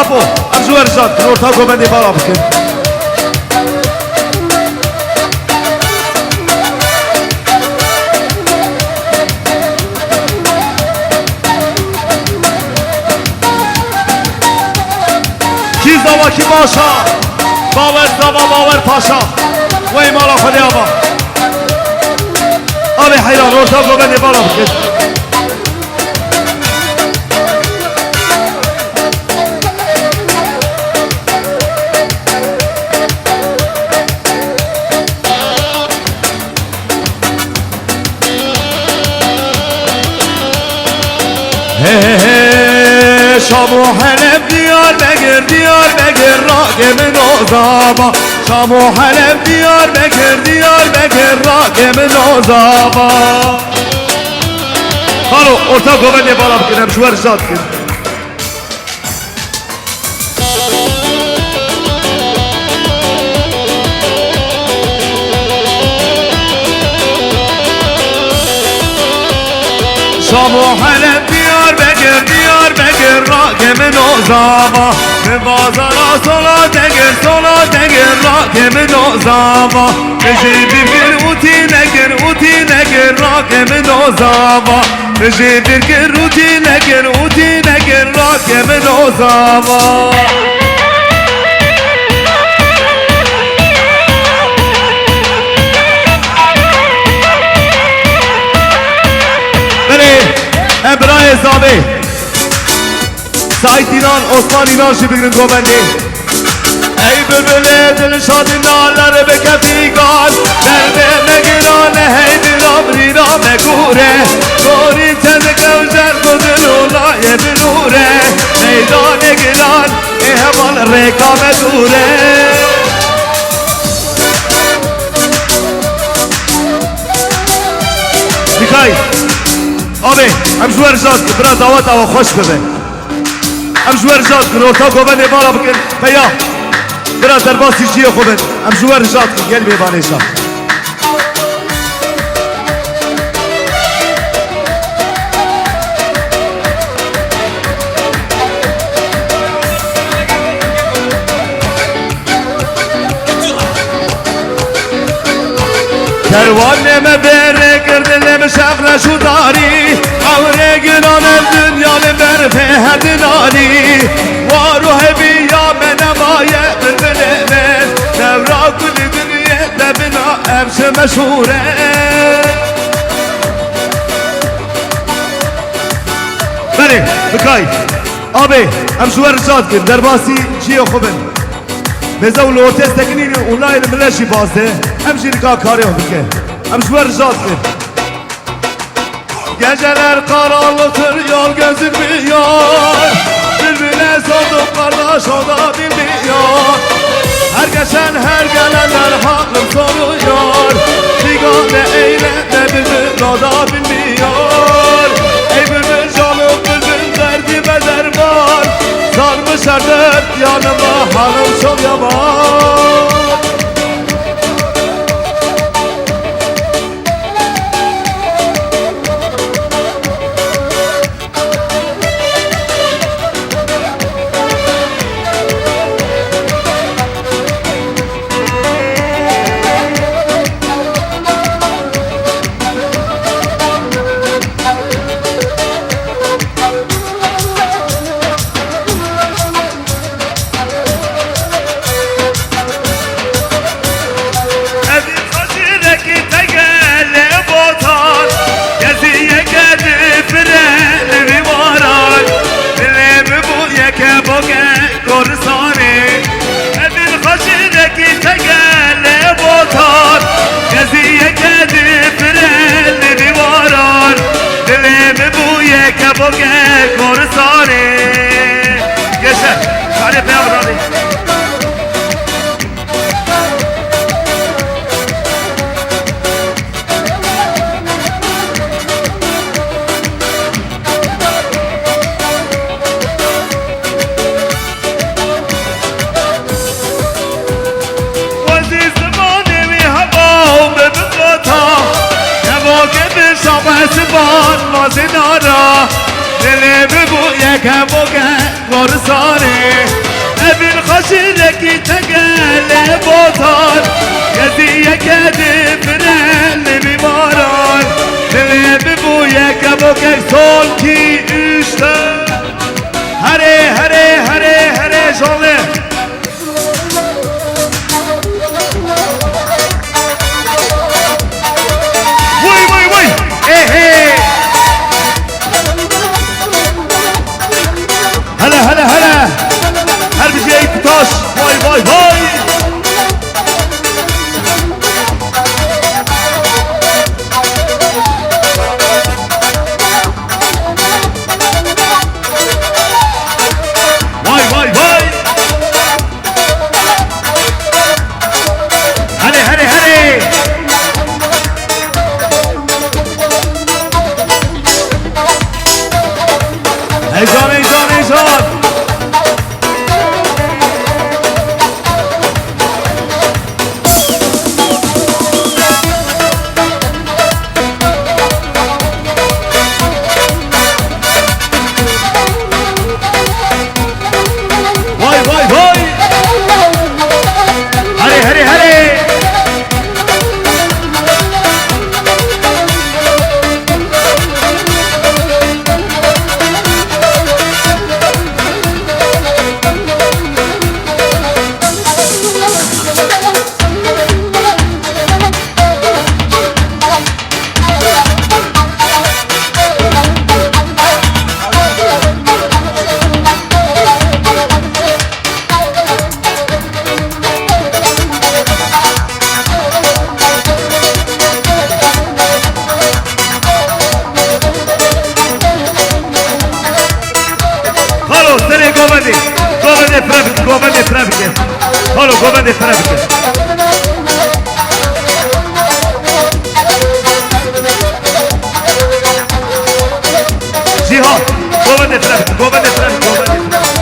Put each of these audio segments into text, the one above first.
پاپو امجو ارشاد کنور تا گوبندی بالا بکن کی زوا کی باشا باور زوا باور پاشا و ایمالا خودی آبا آبی حیران رو تا گوبندی بالا بکن شامو حلب دیار بگر راگم نوزابا شامو حلب دیار بگر راگم نوزابا حالو ارتا گوبنده بالا بکنم شوهر شاد کن شامو حلب دیار بگر راگم نوزابا به بازارا سولا دگر راگم نوزابا بجیبی بیر اوتی نگر راگم نوزابا بجیبی بیر اوتی نگر راگم نوزابا ابرای زابه سعید اینان عثمان اینان شی بگیرن گوبندی ای بلبل دل شاد نالر به کفیگان درد نگران هی دلم رینا مگوره گوری تز گوجر گذلولای بنوره میدان نگران احوال ریکا مگوره دیکای آبی امشو ارشاد کن برا دعوت او خوش ببه امشو ارشاد کن ارتا گوبنده بالا بکن پیا برا درباسی چیه خوبن امشو ارشاد کن گل بیبانیشا کروان نمه بره کرده نمه شغل شو داری اوره گران دنیا نمه فهد ناری واروح بیا من مایه بلبله من نورا کل دنیا دبنا امش مشهوره بله بکای آبی امشو ارشاد کن درباسی چیه خوبن بزا اون لوتس تکنین اونلاین ملشی بازده همشی نکا کاری هم بکن همشو ارشاد کن geceler karanlıktır yol gözün bilmiyor birbirine sorduk kardeş o da bilmiyor her geçen her gelenler hakkım soruyor bigane eyleme bülbül o da bilmiyor ey bülbül canım bülbül derdi beder var sarmış her dert yanıma hanım çok yaman Boge korsane Yaşa Hadi be avrali Aziz manevi hava ve bukata Yavo gibi şabası var mazinara دل بگو یک بگه گرسانه شركي تقال بوطان يدي كادي فرن بماران نغيب بويا كبوكك صوتي اشتا هري هري هري هري جولي وي وي وي ايه ايه هلا هلا هلا هل بجي 18 واي واي واي واي واي واي هلي هلي هلي هيزون هيزون هيزون Govande trafike. Halo, govande trafike. Jihad, govande trafike, govande trafike, govande trafike.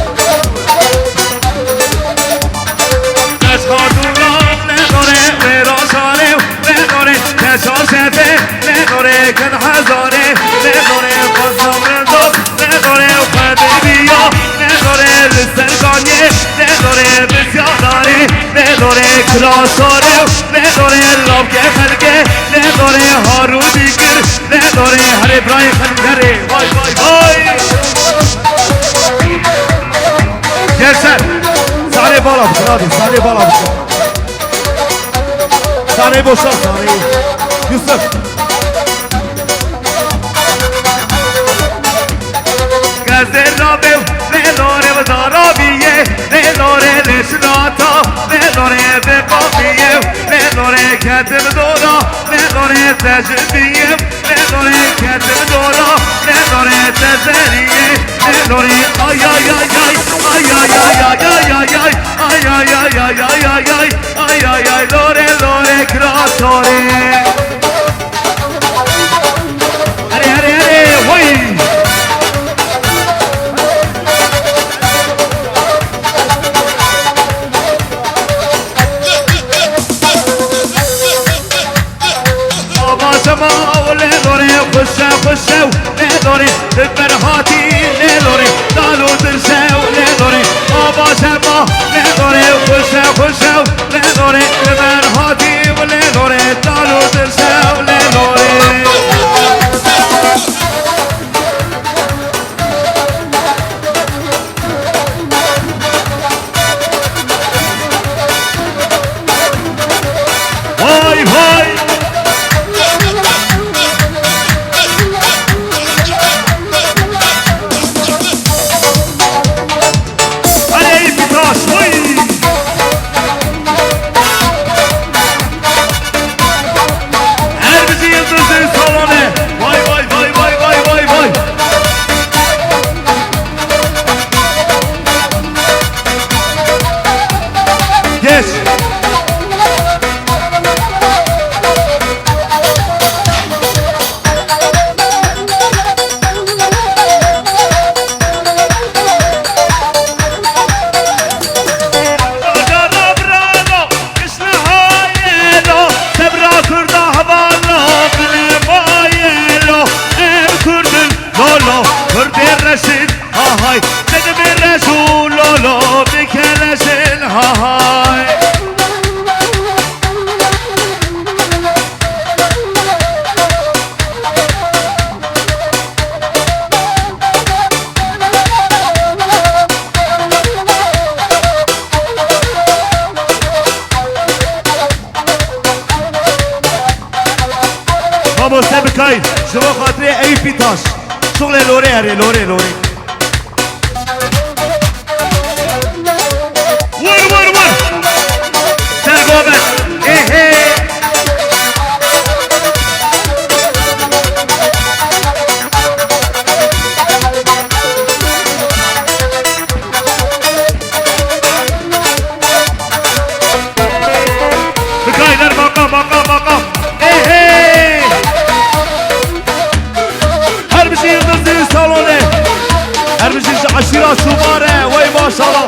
Kaskadula, ne dore, ve rosare, ne dore, kesal sefe, ne dore, kan hazare, ne dore, fazamrendos, ne dore, fadibiya, ne dore, listerganye, ne dore, bisyadare, ne dore, krasare, ne dore, labke khalke, ne dore, haru dikir, ne dore, har ibrahim khalgare, vay vay vay. Gençler, sahneyi bal almışsın hadi, sahneyi bal almışsın. Sahneyi boşalt, sahneyi. Yusuf. Gazel rabev, ne dore vdarabiye, ne dore leşnata, ne dore beqabiye, ne dore kedim dora, ne dore tecbiye, ne dore kedim dora, ne dore tezeriye, ne dore ay ay ay ay, ay ay ay ay ay ay ay, ay ay ay ay ay ay ay, ay ay ay dore dore krasore. Hadi hadi hadi, vay. خشو نداره برهاتی نداره دالو درشو نداره آبا شما نداره خشو نداره برهاتی نداره دالو درشو نداره وای وای Kurdi Reşit ahay dedim Resul olo bir keleşin ha hay. Vamos sempre cair, شما خاطری ای پیتاش شغل لوره هری لوره ور سرگابت ایه بکایدر مقام ایه هر بشي يغزي صالونه هر بشي عشيرة شمارة وي ما شاء الله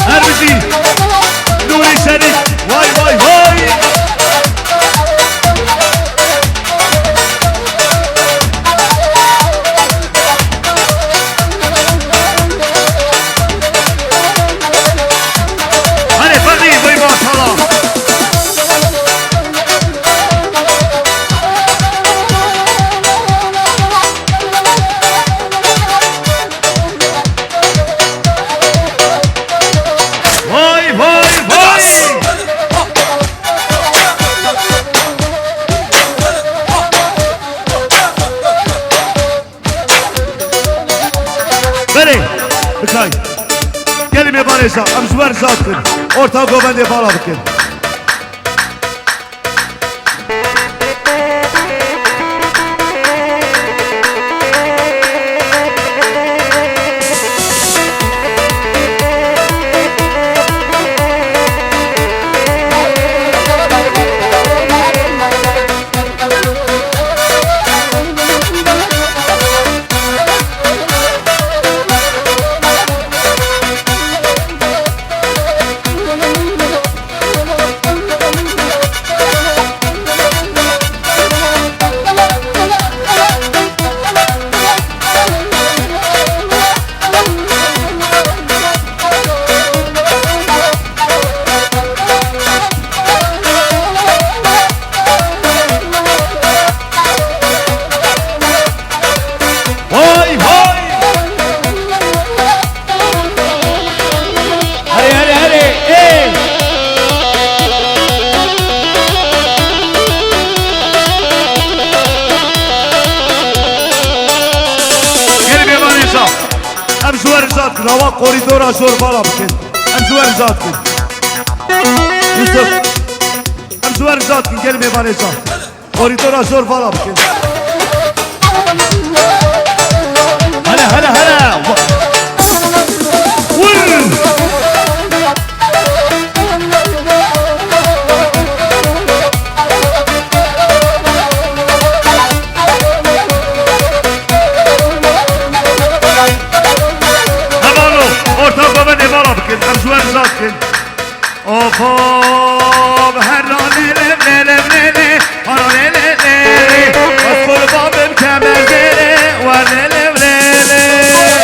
هر بشي نوري شريك واي واي واي هاني فني وي ما شاء الله بله بکای کلمه بارشا امشوار زاد کن orta گوبنده بالا بکن امشوار زاد کن هوا کوریدورا زور بالا بکن امشوار زاد کن یوسف امشوار زاد کن گل میبانه زاد کوریدورا زور بالا بکن هلا هلا هلا اوخوب هر رانه لب لب هرانه لب از قربابم کمر دله ورنه لب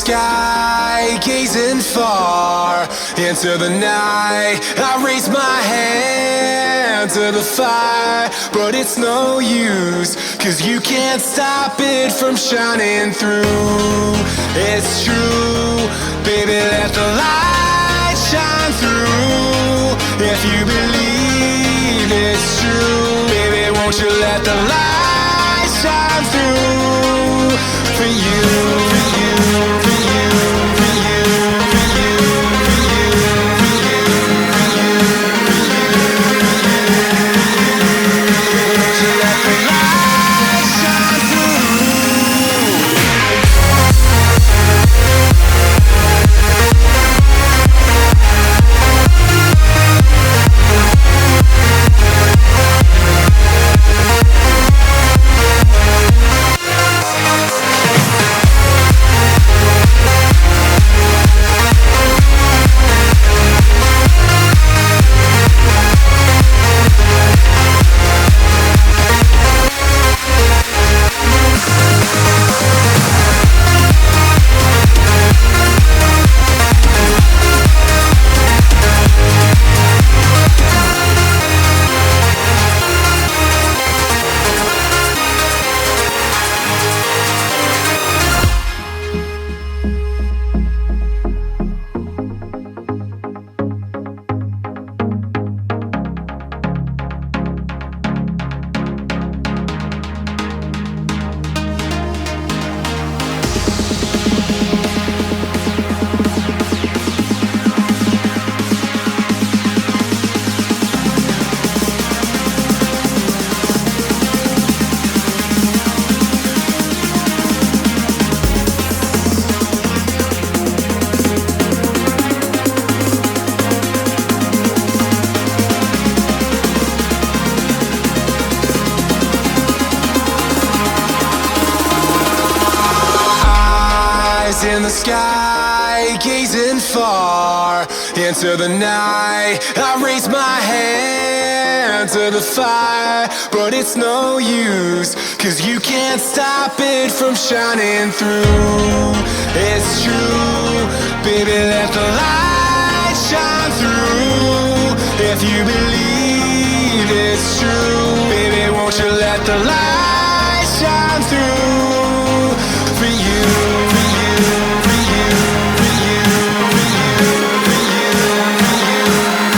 sky, gazing far into the night. I raise my hand to the fire, but it's no use, 'cause you can't stop it from shining through. It's true, baby, let the light shine through. If you believe it's true, baby, won't you let the light shine through for you, for you, for you, for you, for you, for you, for you, for you, won't you let the light shine through? In the sky, gazing far into the night. I raise my hand to the fire, but it's no use, 'cause you can't stop it from shining through. It's true, baby, let the light shine through. If you believe it's true, baby, won't you let the light shine through for you, for you, for you, for you, for you, for you, for you, for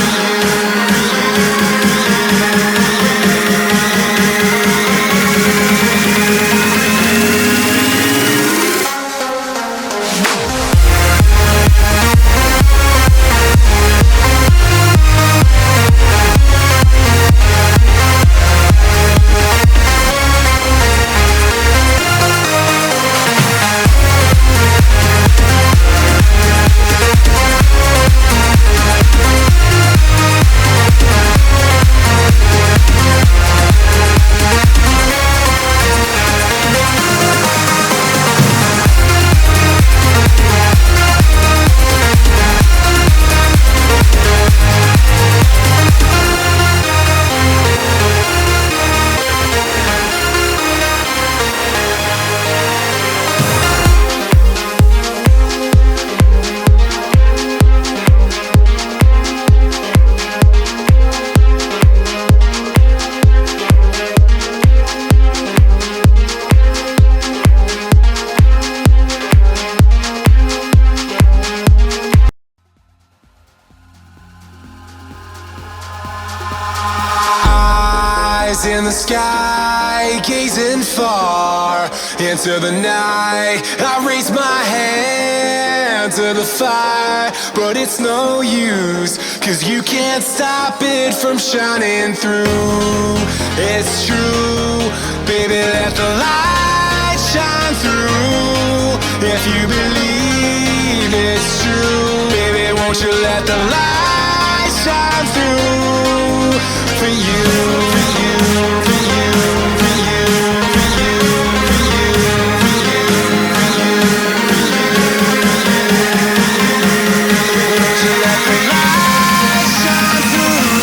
in the sky, gazing far into the night. I raise my hand to the fire, but it's no use, 'cause you can't stop it from shining through. It's true, baby, let the light shine through. If you believe it's true, baby, won't you let the light shine through for you, for you, for you, for you, for you, for you, for you, for you, for you, won't you let the light shine through?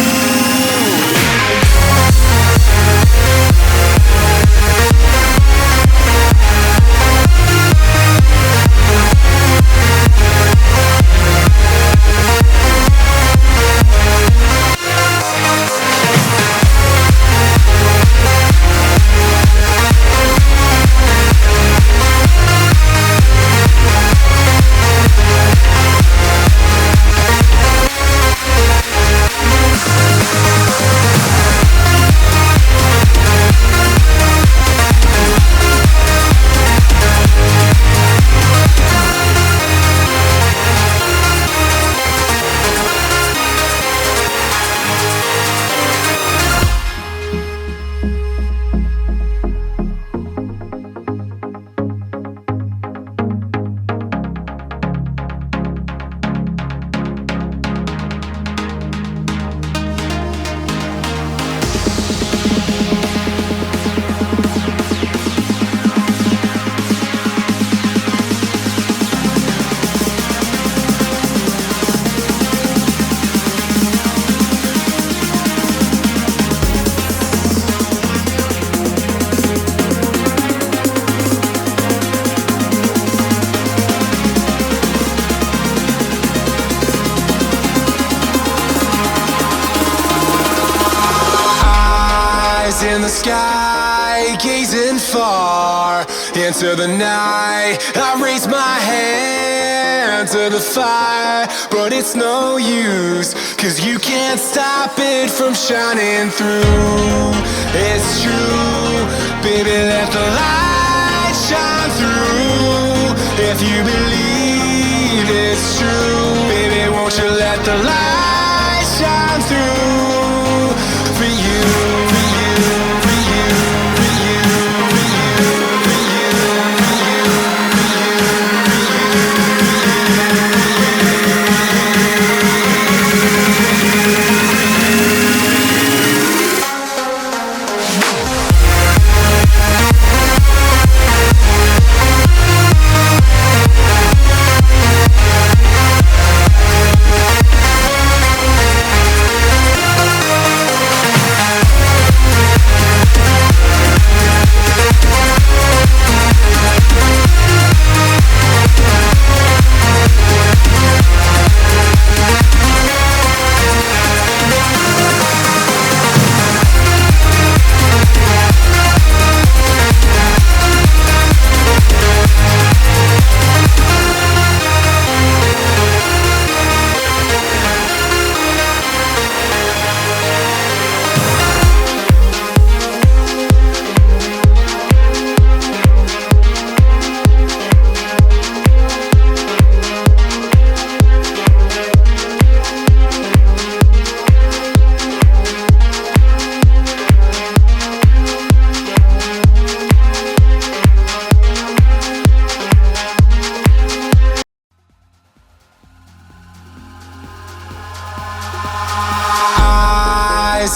the sky, gazing far into the night. I raise my hand to the fire, but it's no use, 'cause you can't stop it from shining through. It's true, baby, let the light shine through. If you believe it's true, baby, won't you let the light shine through for you, for you, for you, for you, for you, for you, for you,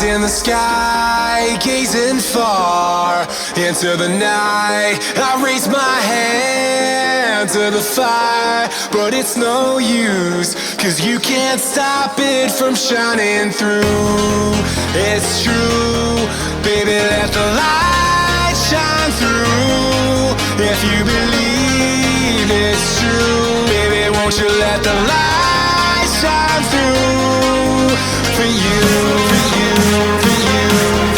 in the sky, gazing far into the night. I raise my hand to the fire, but it's no use, 'cause you can't stop it from shining through. It's true, baby, let the light shine through. If you believe it's true, baby, won't you let the light shine through for you, for you, for you,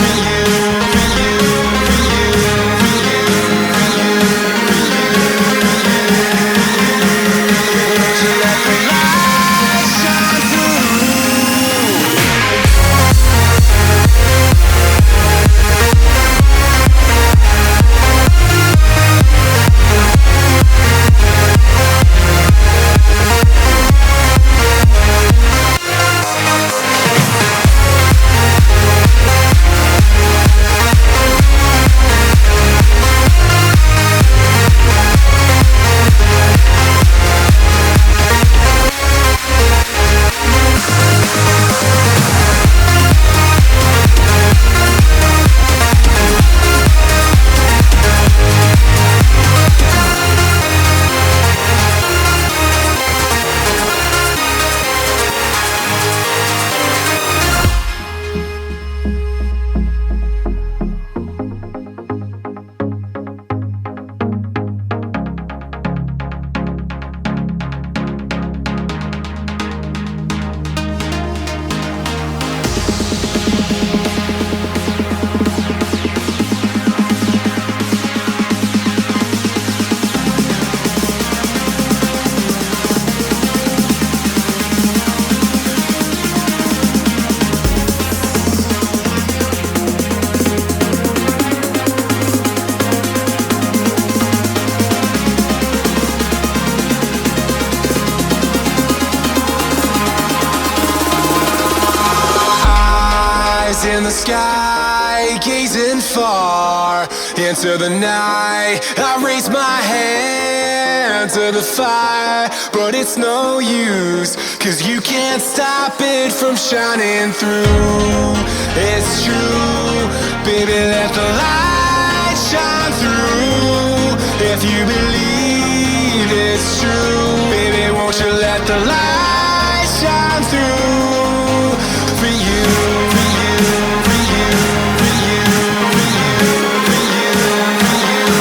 for you, for you, for you, for you, for you, for you. Won't you let the light shine through? In the sky, gazing far into the night. I raise my hand to the fire, but it's no use, 'cause you can't stop it from shining through. It's true, baby, let the light shine through. If you believe it's true, baby, won't you let the light shine through for you, for you, for you, for you, for you, for you, for you, for you, for you.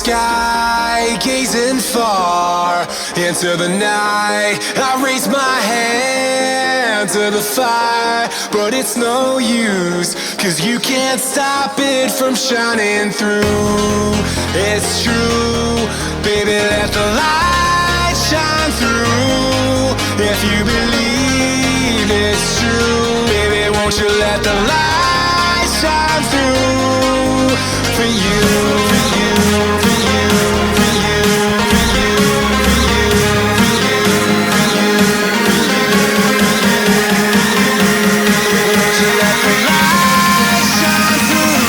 sky, gazing far into the night. I raise my hand to the fire, but it's no use, 'cause you can't stop it from shining through. It's true, baby, let the light shine through. If you believe it's true, baby, won't you let the light shine through for you, for you, for you, for you, for you, for you, for you, for you, won't you let the light shine through?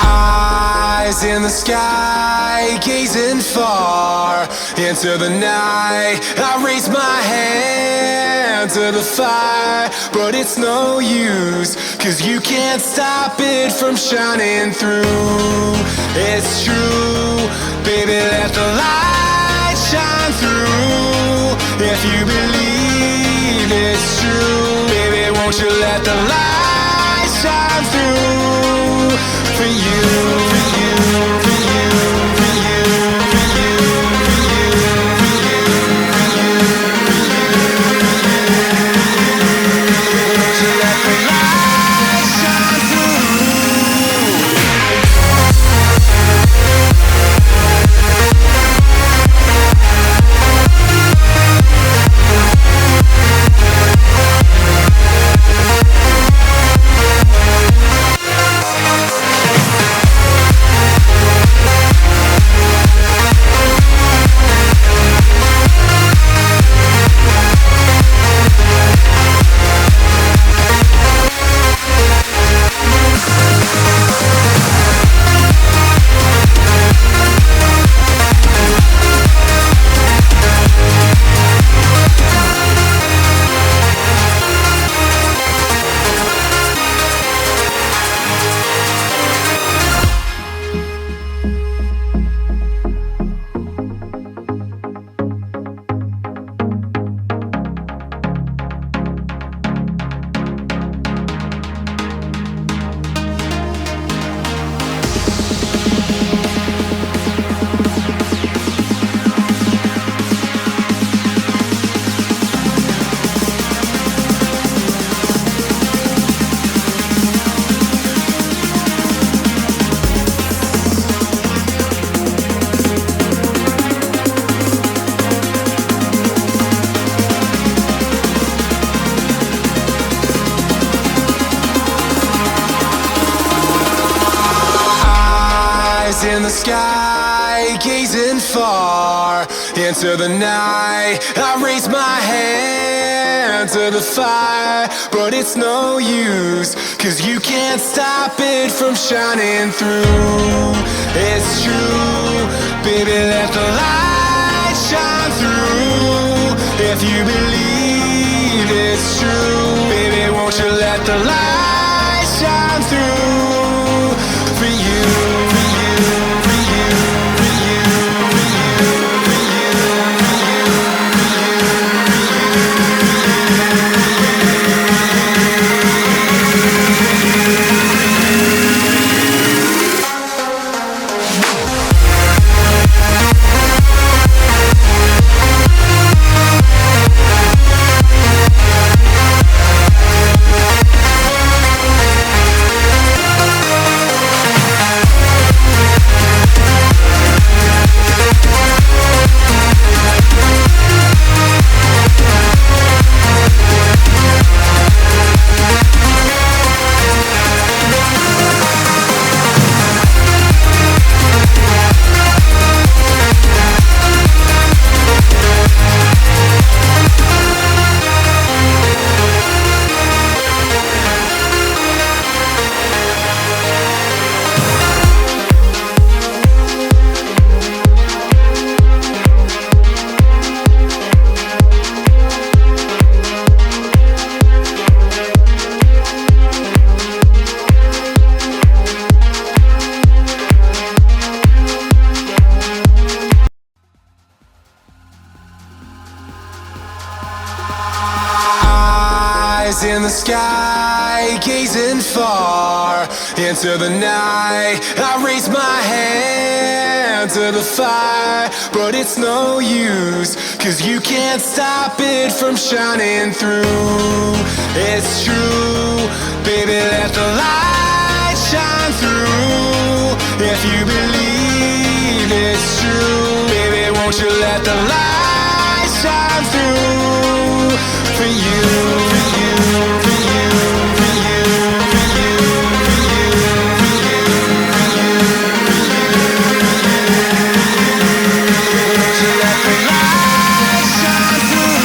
Eyes in the sky, gazing far into the night. I raise my hand to the fire, but it's no use, 'cause you can't stop it from shining through. It's true, baby, let the light shine through. If you believe it's true, baby, won't you let the light shine through for you, for you, for you, for you, for you, for you, for you, for you, won't you let the light shine through? In the sky, gazing far into the night. I raise my hand to the fire, but it's no use, 'cause you can't stop it from shining through. It's true, baby, let the light shine through. If you believe it's true, baby, won't you let the light shine through for you, for you, for you, for you, for you, for you, for you, for you, for you. Eyes in the sky, gazing far into the night. I raise my hand to the fire, but it's no use, 'cause you can't stop it from shining through. It's true, baby, let the light shine through. If you believe it's true, baby, won't you let the light shine through for you, for you, for you, for you, for you, for you, for you, won't you let the light shine through?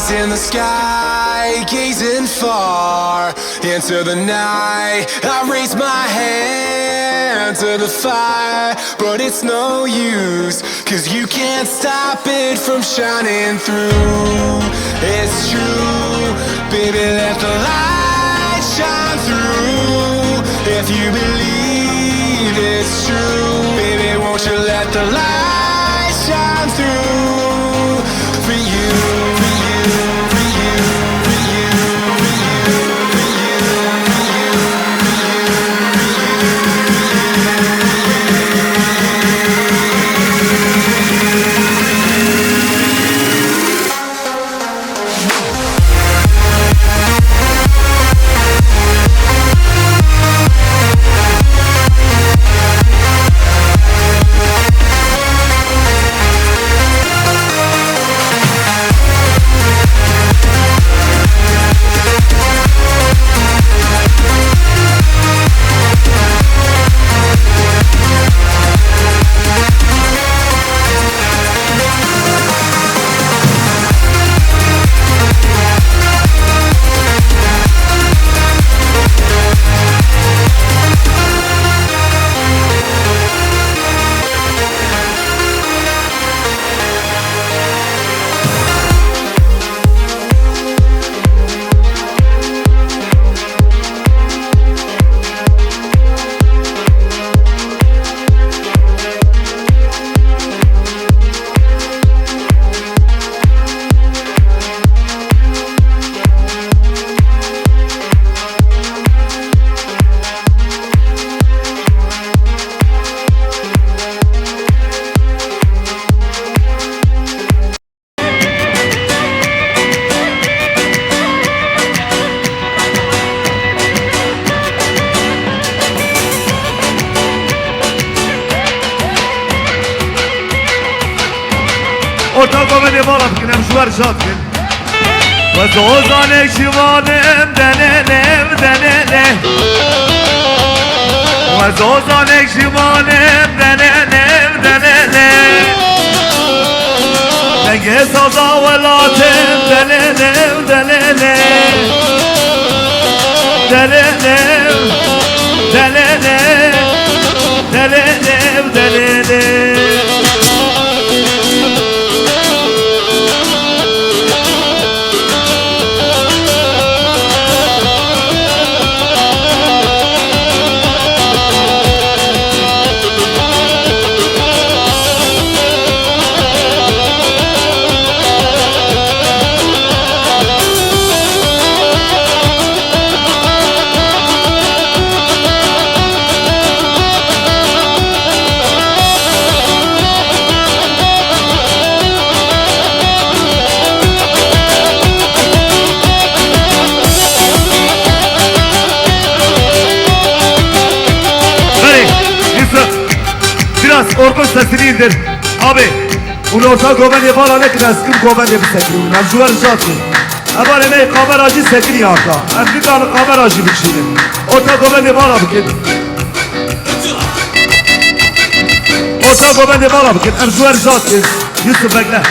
In the sky, gazing far into the night. I raise my hand to the fire, but it's no use, 'cause you can't stop it from shining through. It's true, baby, let the light shine through. If you believe it's true, baby, won't you let the light shine through for you, for you, for you, for you, for you, for you, for you, Ortak komedi balat kinem şuvar şatkin Ve zozane şivanem denenem denene Ve zozane şivanem denenem denene Nege saza velatem denenem denene Denenem denenem denenem denenem سكيندر أبي ونورتا قومن يبالا لكن أسكن قومن يبسكين نمجوار جاتي أبا لنهي قامر آجي سكين يارتا أفريقان قامر آجي بكشيني أورتا قومن يبالا بكين أورتا قومن يبالا بكين أمجوار جاتي يوسف بكنا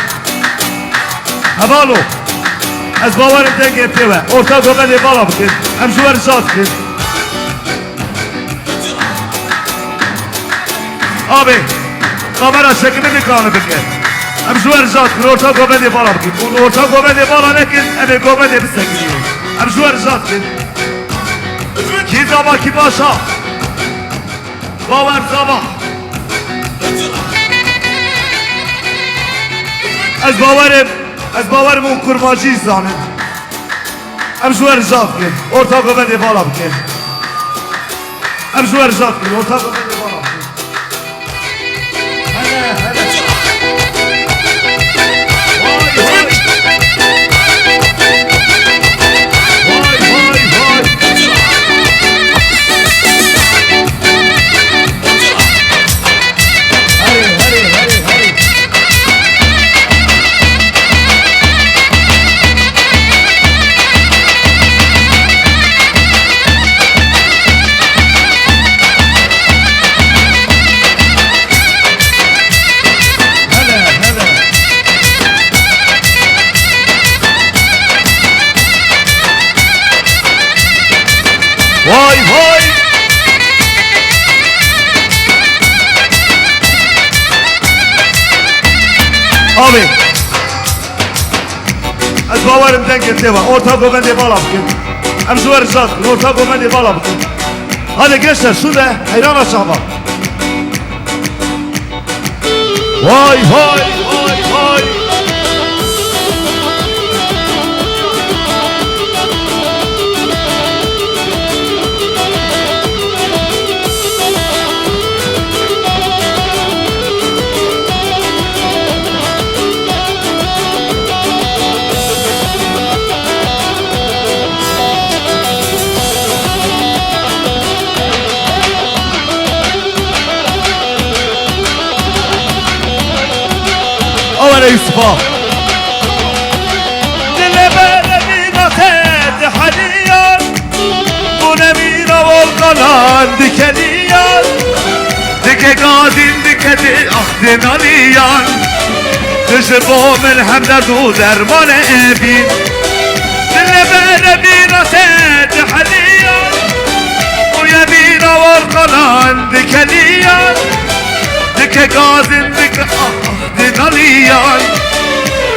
هبالو از باورم دنگه تیوه أورتا قومن يبالا بكين أمجوار جاتي أبي قامر شكل میکنه بکن ام جوار جات کن ارتا گوبندی بالا بکن اون ارتا گوبندی بالا نکن امی گوبندی بسکنی ام جوار جات کن کی زبا کی باشا باور زبا از باورم اون کرماجی زانه ام جوار جات کن ارتا گوبندی بالا بکن ام جوار جات کن ارتا گوبندی بالا بکن Vay vay Abi از باورم دنگه تیوه orta گوبندی بالا بکن ام زوار جات کن orta گوبندی بالا بکن hadi gençler şurada hayran aşağı bak vay vay vay vay أولا يوسفا للبلدينا تحليا ونمينا والقلان دكاليا دكا قادين دكا دي أخدنا ليا تجربوا من حمد ودرمان أبي للبلدينا تحليا ويمينا والقلان دكاليا دكا قادين دكا ناليان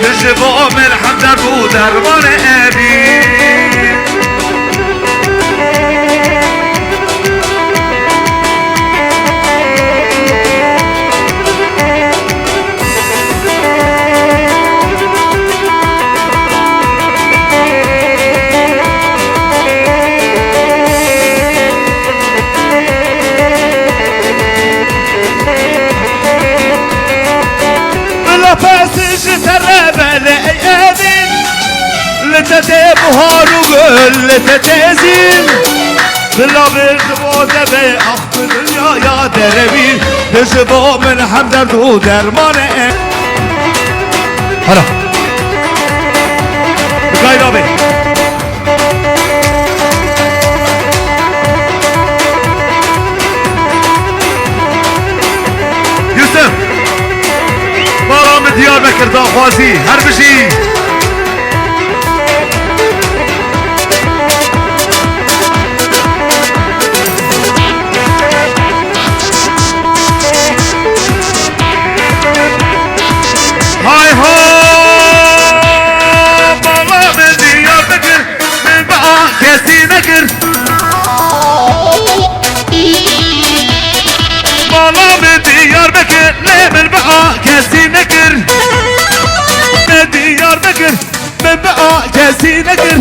تجبو من حمد رو درمان أبي فاسج تربى لأيامين لتدي بهار وقل لتتزين بلا برد بوده أخت الدنيا يا دربين تجبو من حمد و درمان هلا بقاي رابي يوسف ديار بكر داخوازي هربشي هاي هاي بابا من ديار بكر من بقى كاسي نكر بابا من ديار بكر ليه من بقى كاسي نكر من ديار بكر من بقى كاسي نكر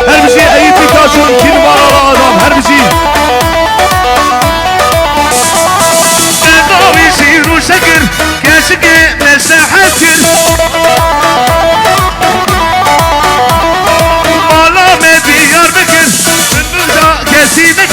هربشي اي تكاشون كل مرة آدم هربشي نقاوي شيرو شكر كاشكي مساحة كر مالا من ديار بكر من بقى كاسي نكر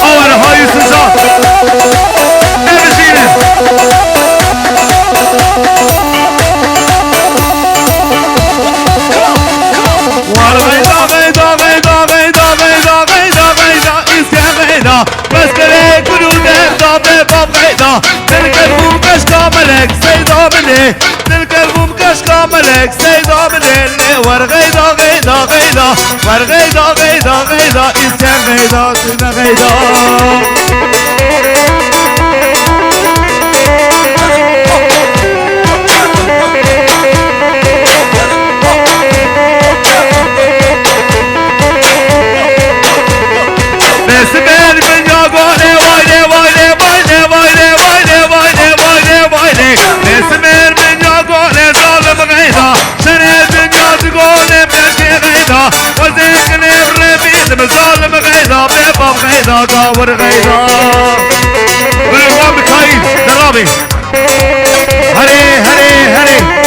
Aman hayır sıcak. Emziğini. Var gayda gayda gayda gayda gayda gayda gayda İsken gayda Meskere gülü derda be bab gayda Dil kalbum kaşka melek seyda bile Dil kalbum kaşka melek seyda bile Var gayda gayda gayda Var gayda gayda gayda İsken gayda sine gayda Besmer dünya gole vayne vayne vayne vayne vayne vayne vayne vayne Besmer dünya gole zalim gayda Şene dünyası gole meşke gayda Vazekine rebidim zalim gayda Bebab gayda kavur gayda Bülüvan bir kayıp darabi Hare hare hare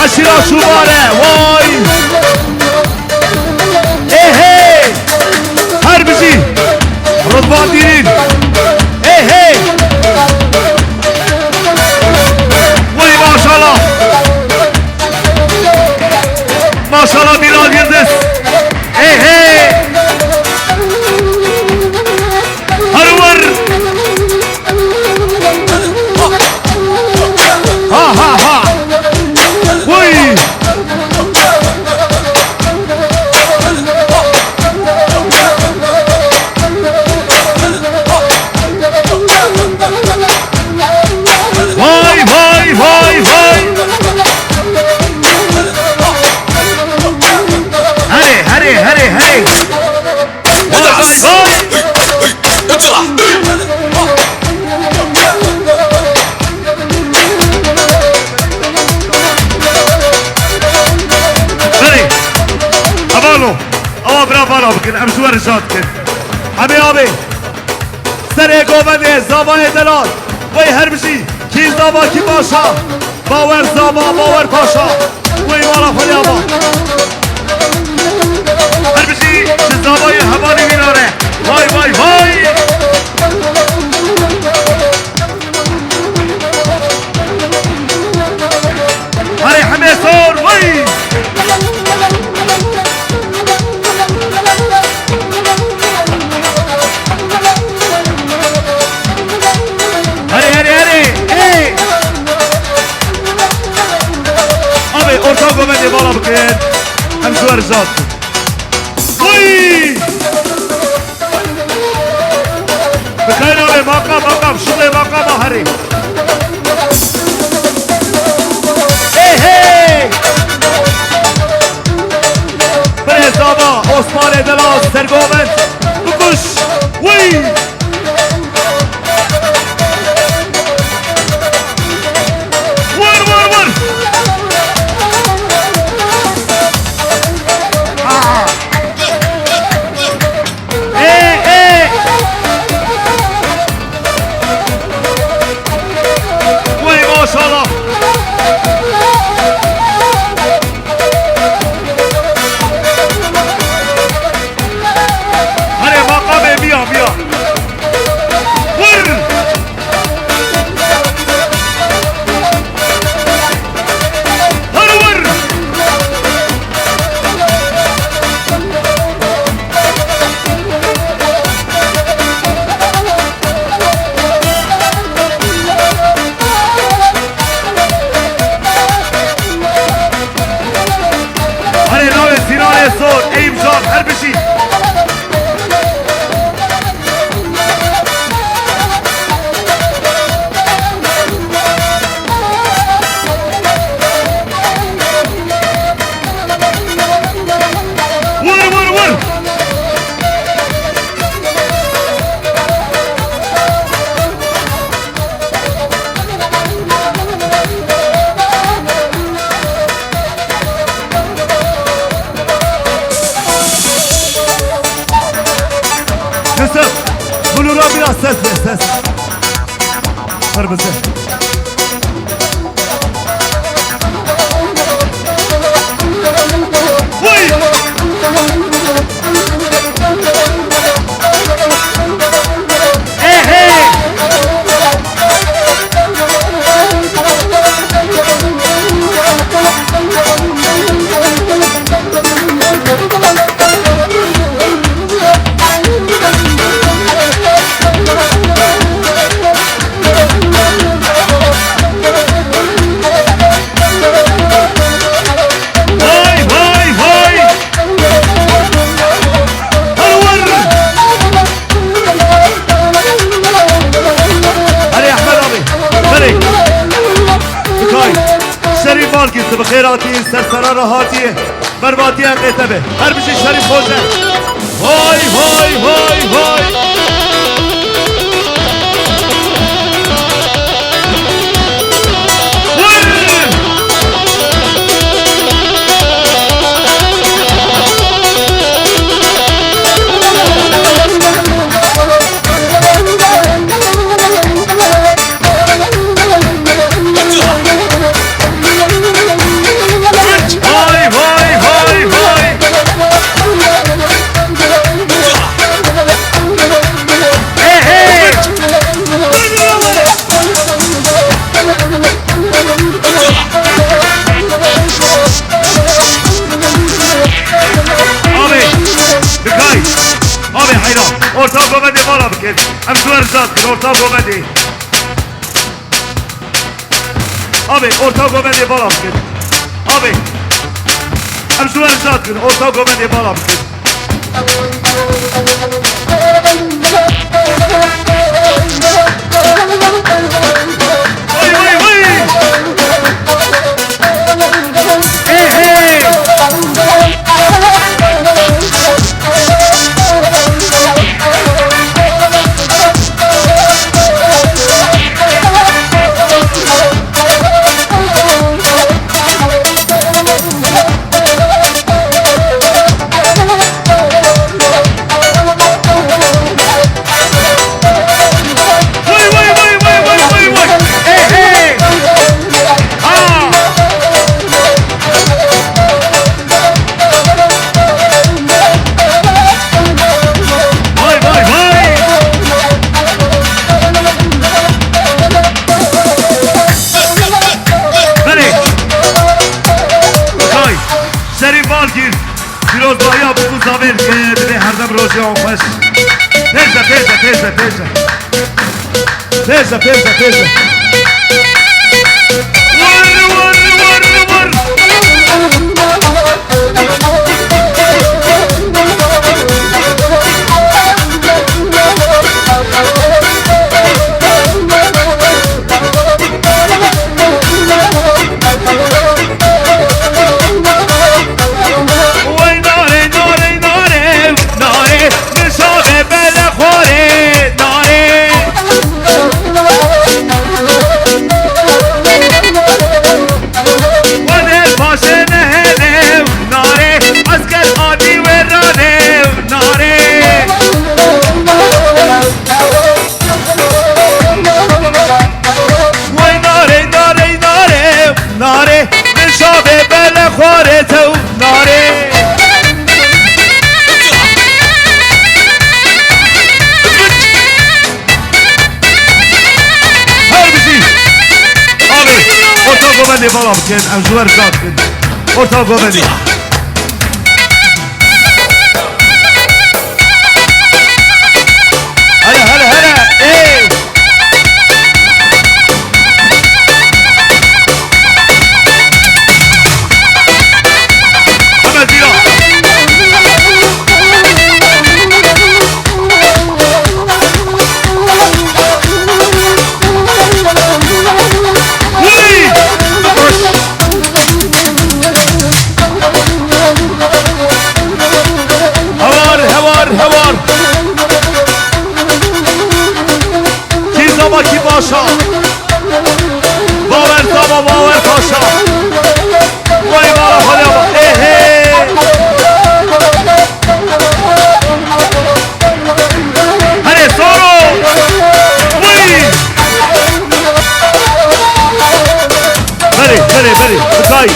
Aşira şubare vay Hey hey Harbici Rıdvan Dilin Hey hey Vay maşallah Maşallah Bilal Yıldız Hey hey Harvar Ha ha ha Vay vay vay vay Hadi hadi hadi hadi Vay vay Hadi Abalo Ama bravo بكن امشوا رجال كن حبي ابي سري قومني زبان دلال وي هربشي كي زبا كي باشا باور زبا باور باشا وي والا فليابا هربشي زباي هباني ميناره واي واي واي هاي حميصور وي orta gomendi bala bıkın hem şu erzat uy bıkın abi makam şuraya makam hari hey hey Brezaba Osman Edelas Sergomen Bukuş uy Kırmızı. Vay! Hey hey! Vay vay vay! هلا احمد ابي هلا بكاي شريف مالكي بخيراتي سرسرة هاتي برباتي قيتبه هر بشي شريف خوزه هاي هاي هاي هاي هاي هاي هاي هاي ايه ايه ابي بكاي ابي حيران orta komedi bana bıkır hem sular zaten orta komedi abi orta komedi bana bıkır abi hem sular zaten orta komedi bana bıkır vay vay vay hey hey vay vay vay vay vay vay vay hey hey ha vay vay vay بله بخوای سری بال گیر پیروز باید بگو زاور به هر دم روزی آموش تیزه تیزه تیزه تیزه تیزه تیزه تیزه ور ور ور ور وای ناره ناره ناره ناره نشاقه بله خوره ناره و دل باشه نهنه ناره اسکر آدی و رانه ناره وای ناره ناره ناره ناره نشاقه بله خوره تو ناره هر بشی آبی orta komedi falan ken amcular zaten orta komedi هلا هلا هلا ايه محمد ديرا وي هوار هوار هوار کی زما کی باشا باور تابا باور پاشا وای بالا خالی با اهه هره سارو وی بری بکای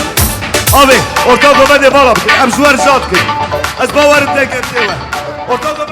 آوه ارتاق اومده بالا بکن ام جوار جاد کن از باورت نگرده و ارتاق